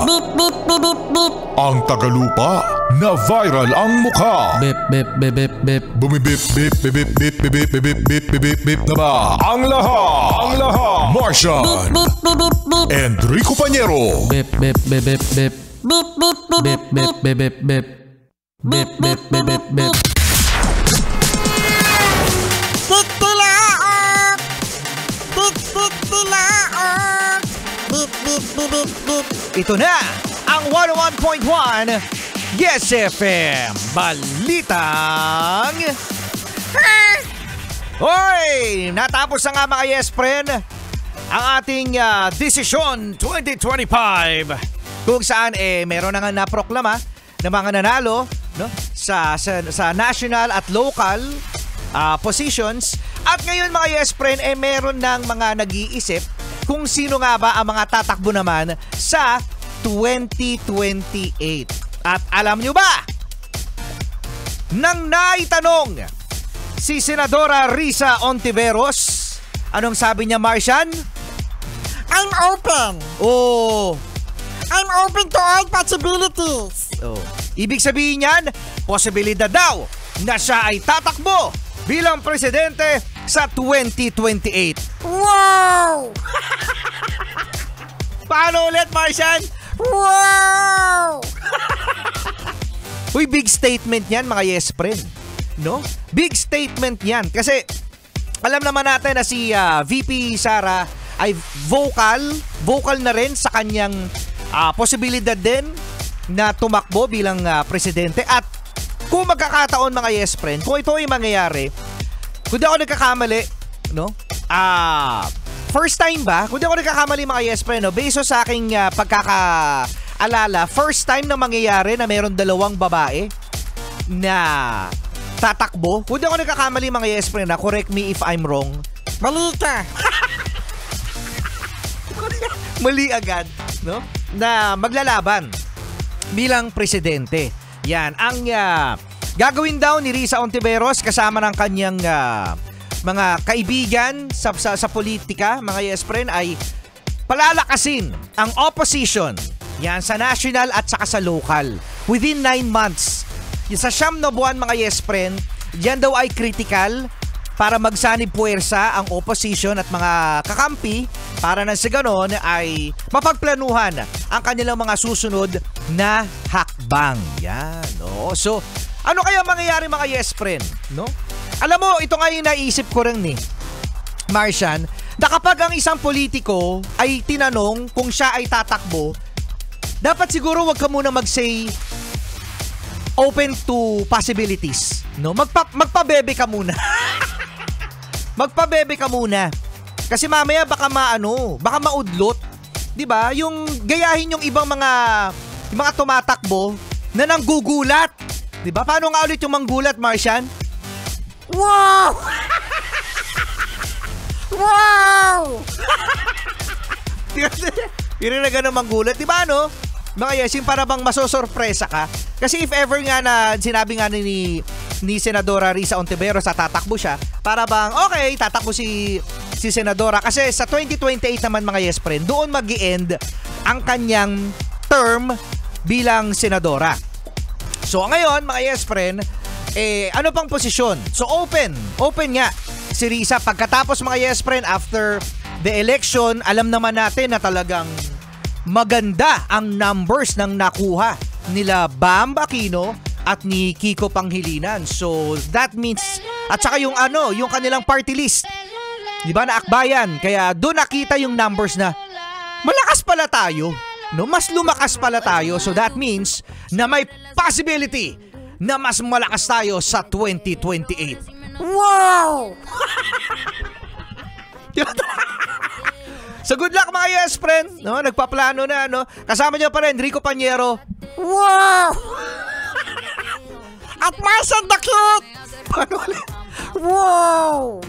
Marsha. Ang tagalupa na viral ang mukha. Bumibip bip bip bip bip bip bip bip bip bip na ba? Ang lahat. Marsha. Enrico Pañero. Ito na ang 101.1 Yes FM Balitang Hoy! Natapos na nga mga Yes Friend ang ating Desisyon 2025 kung saan meron na nga naproklama ng mga nanalo no, sa national at local positions. At ngayon mga Yes Friend meron ng mga nag-iisip kung sino nga ba ang mga tatakbo naman sa 2028. At alam nyo ba? Nang naitanong si Senadora Risa Hontiveros, anong sabi niya, Marcian? I'm open. Oh. I'm open to all possibilities. Oh. Ibig sabihin niyan, posibilidad daw na siya ay tatakbo bilang presidente sa 2028. Wow! Paano ulit, Marcian? Wow! Uy, big statement yan, mga Yes Friend. No? Big statement yan. Kasi, alam naman natin na si VP Sara ay vocal na rin sa kanyang posibilidad din na tumakbo bilang presidente. At kung magkakataon, mga Yes Friend, kung ito ay mangyayari, kung di ako nagkakamali, no? First time ba? Kung di ako nagkakamali, mga Yes Friend, no? Based sa aking pagkakaalala, first time na mangyayari na mayroon dalawang babae na tatakbo. Kung di ako nagkakamali, mga Yes Friend, correct me if I'm wrong. Mali ka. Mali agad, no? Na maglalaban bilang presidente. Yan, ang gagawin daw ni Risa Hontiveros kasama ng kanyang mga kaibigan sa politika, mga Yes Friend, ay palalakasin ang opposition. Yan, sa national at saka sa local. Within 9 months. Sa 9 na buwan, mga Yes Friend, yan daw ay critical para magsanib puwersa ang opposition at mga kakampi para nang sa ganon ay mapagplanuhan ang kanilang mga susunod na hakbang. Yan, no? So, ano kaya mangyayari, mga Yes Friend, no? Alam mo, ito nga yung naisip ko rin ni Marcian, na kapag ang isang politiko ay tinanong kung siya ay tatakbo, dapat siguro wag ka muna mag-say open to possibilities, no? Magpabebe ka muna. Magpabebe ka muna. Kasi mamaya baka baka maudlot, 'di ba? Yung gayahin yung ibang mga tumatakbo na nanggugulat. 'Di ba? Paano nga ulit yung manggulat, Marcian? Wow! Wow! Yun na ganun manggulat, 'di ba, no? Mga Yes, yung para bang masosorpresa ka. Kasi if ever nga na sinabi nga ni Senadora Risa Hontiveros sa tatakbo siya, para bang okay, tatakbo si Senadora kasi sa 2028 naman, mga Yes Friend, doon mag-i-end ang kanyang term bilang senadora. So ngayon, mga Yes Friend, ano pang posisyon? So open nga si Risa pagkatapos, mga Yes Friend, after the election. Alam naman natin na talagang maganda ang numbers ng nakuha nila Bam Aquino at ni Kiko Pangilinan. So that means, at saka yung kanilang party list, di ba, na akbayan. Kaya doon nakita yung numbers na malakas pala tayo, no? Mas lumakas pala tayo. So that means na may possibility na mas malakas tayo sa 2028. Wow! So good luck, mga Yes Friend, no? Nagpaplano na, no? Kasama niyo pa rin Enrico Pañero. Wow! At Marcian the Cute! Paano ulit? Wow!